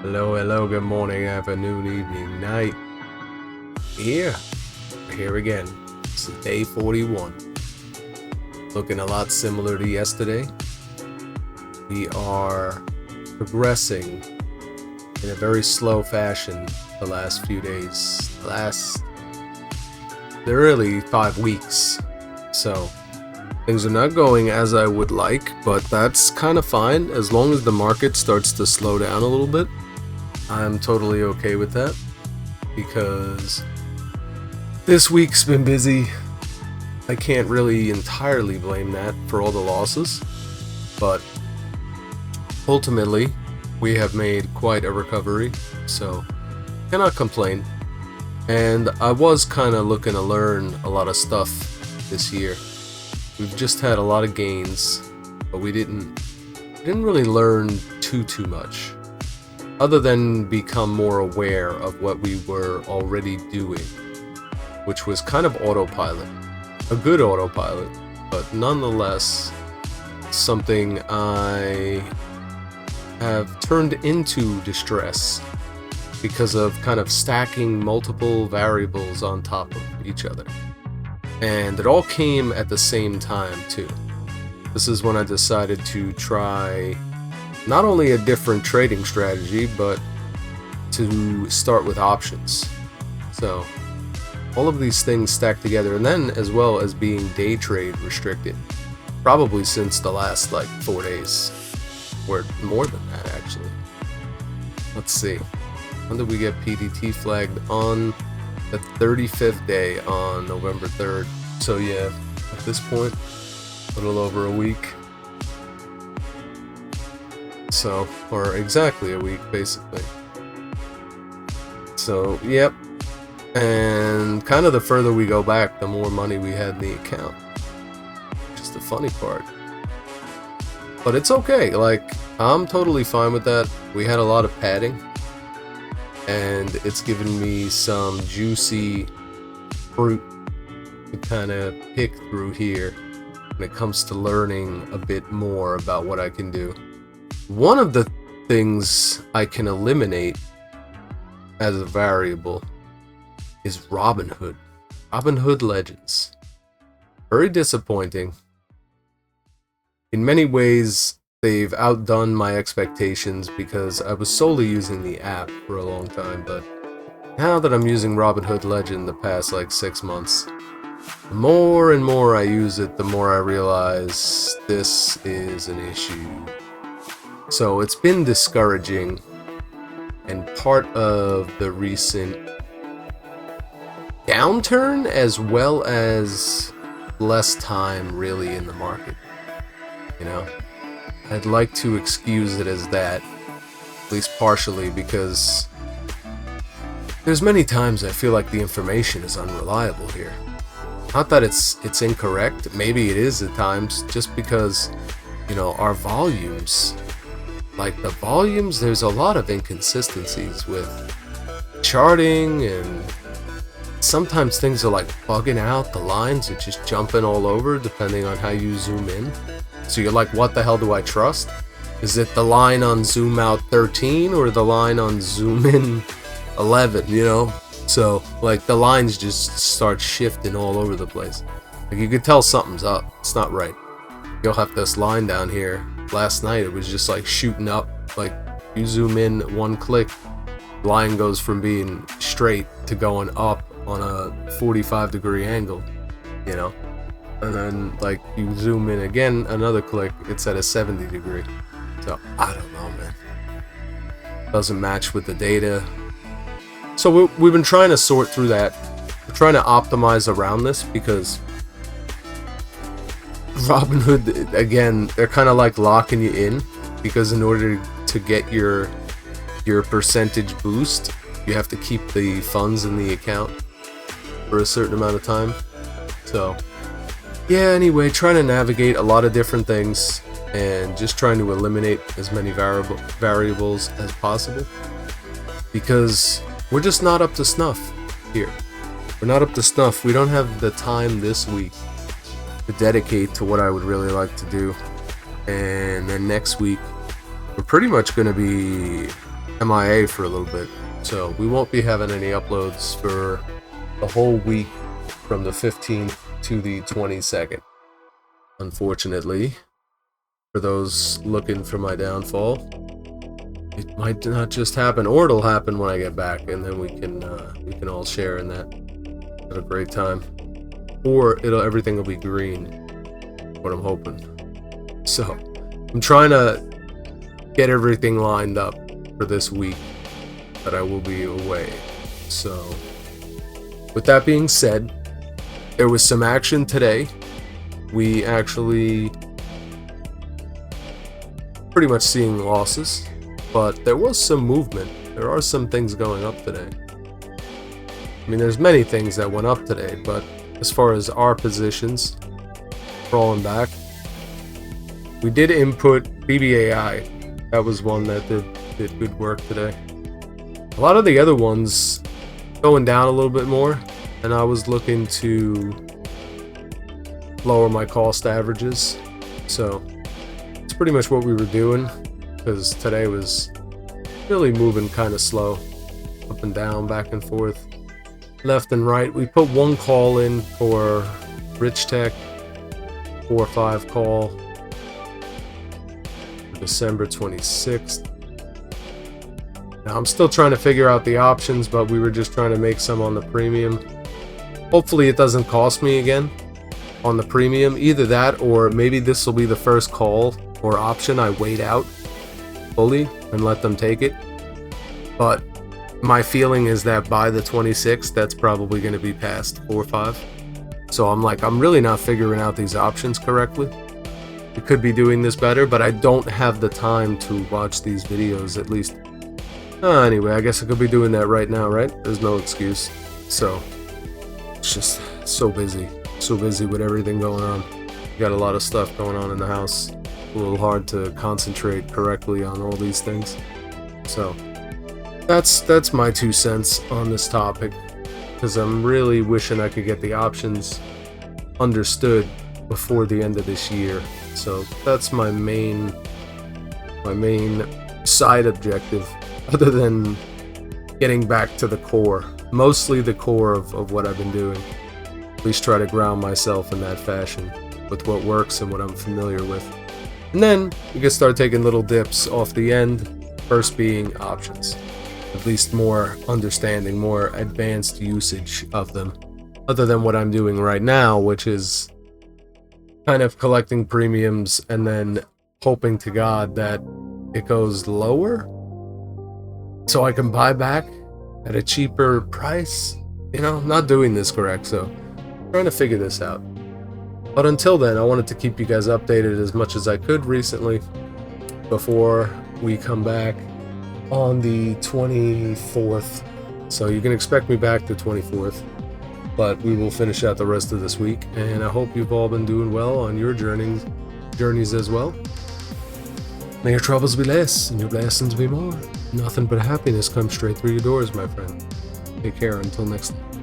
Hello, hello, good morning, afternoon, evening, night. Here again. It's day 41. Looking a lot similar to yesterday. We are progressing in a very slow fashion the last few days. They're really 5 weeks. So things are not going as I would like, but that's kind of fine as long as the market starts to slow down a little bit. I'm totally okay with that because this week's been busy. I can't really entirely blame that for all the losses, but ultimately we have made quite a recovery, so cannot complain. And I was kind of looking to learn a lot of stuff this year. We've just had a lot of gains, but we didn't really learn too much, other than become more aware of what we were already doing, which was kind of autopilot. A good autopilot, but nonetheless something I have turned into distress because of kind of stacking multiple variables on top of each other. And it all came at the same time too. This is when I decided to try not only a different trading strategy, but to start with options. So all of these things stacked together, and then as well as being day trade restricted, probably since the last 4 days, or more than that actually. Let's see, when did we get PDT flagged? On the 35th day on November 3rd. So yeah, at this point, a little over a week. So, or exactly a week basically. So, yep. And kind of the further we go back, the more money we had in the account. Just the funny part. But it's okay, I'm totally fine with that. We had a lot of padding, and it's given me some juicy fruit to kind of pick through here when it comes to learning a bit more about what I can do. One of the things I can eliminate as a variable is Robinhood. Robinhood Legends. Very disappointing. In many ways, they've outdone my expectations because I was solely using the app for a long time, but now that I'm using Robinhood Legend the past 6 months, the more and more I use it, the more I realize this is an issue. So it's been discouraging, and part of the recent downturn as well as less time really in the market. I'd like to excuse it as that, at least partially, because there's many times I feel like the information is unreliable here. Not that it's incorrect, maybe it is at times, just because our volumes, there's a lot of inconsistencies with charting, and sometimes things are bugging out. The lines are just jumping all over depending on how you zoom in. So you're like, what the hell do I trust? Is it the line on zoom out 13 or the line on zoom in 11, So the lines just start shifting all over the place. You could tell something's up. It's not right. You'll have this line down here. Last night it was just shooting up. You zoom in one click, line goes from being straight to going up on a 45-degree angle, and then you zoom in again another click, it's at a 70-degree. So I don't know, man, doesn't match with the data. So we've been trying to sort through that. We're trying to optimize around this because Robinhood, again, they're kind of locking you in, because in order to get your percentage boost, you have to keep the funds in the account for a certain amount of time. So yeah, anyway, trying to navigate a lot of different things and just trying to eliminate as many variables as possible, because we're just not up to snuff here. We're not up to snuff. We don't have the time this week to dedicate to what I would really like to do. And then next week, we're pretty much going to be MIA for a little bit. So we won't be having any uploads for the whole week from the 15th to the 22nd. Unfortunately, for those looking for my downfall, it might not just happen, or it'll happen when I get back, and then we can all share in that. Have a great time, or everything will be green. What I'm hoping. So I'm trying to get everything lined up for this week that I will be away. So with that being said, there was some action today. We actually pretty much seeing losses, but there was some movement. There are some things going up today. I mean, there's many things that went up today, but as far as our positions crawling back, we did input BBAI. That was one that did good work today. A lot of the other ones going down a little bit more, and I was looking to lower my cost averages. So it's pretty much what we were doing, because today was really moving kind of slow, up and down, back and forth, left and right. We put one call in for Rich Tech, 4-5 call, December 26th. Now I'm still trying to figure out the options, but we were just trying to make some on the premium. Hopefully it doesn't cost me again on the premium. Either that, or maybe this will be the first call or option I wait out fully and let them take it. But my feeling is that by the 26th, that's probably going to be past 4-5. So I'm really not figuring out these options correctly. We could be doing this better, but I don't have the time to watch these videos, at least. Anyway, I guess I could be doing that right now, right? There's no excuse. So it's just so busy with everything going on. Got a lot of stuff going on in the house. A little hard to concentrate correctly on all these things. So that's my 2 cents on this topic, because I'm really wishing I could get the options understood before the end of this year. So that's my main side objective, other than getting back to the core, mostly the core of what I've been doing. At least try to ground myself in that fashion with what works and what I'm familiar with. And then you can start taking little dips off the end, first being options. At least more understanding, more advanced usage of them, other than what I'm doing right now, which is kind of collecting premiums and then hoping to God that it goes lower so I can buy back at a cheaper price. You know, I'm not doing this correct, so I'm trying to figure this out. But until then, I wanted to keep you guys updated as much as I could recently before we come back on the 24th. So you can expect me back the 24th, but we will finish out the rest of this week, and I hope you've all been doing well on your journeys as well. May your troubles be less and your blessings be more. Nothing but happiness comes straight through your doors, my friend. Take care until next time.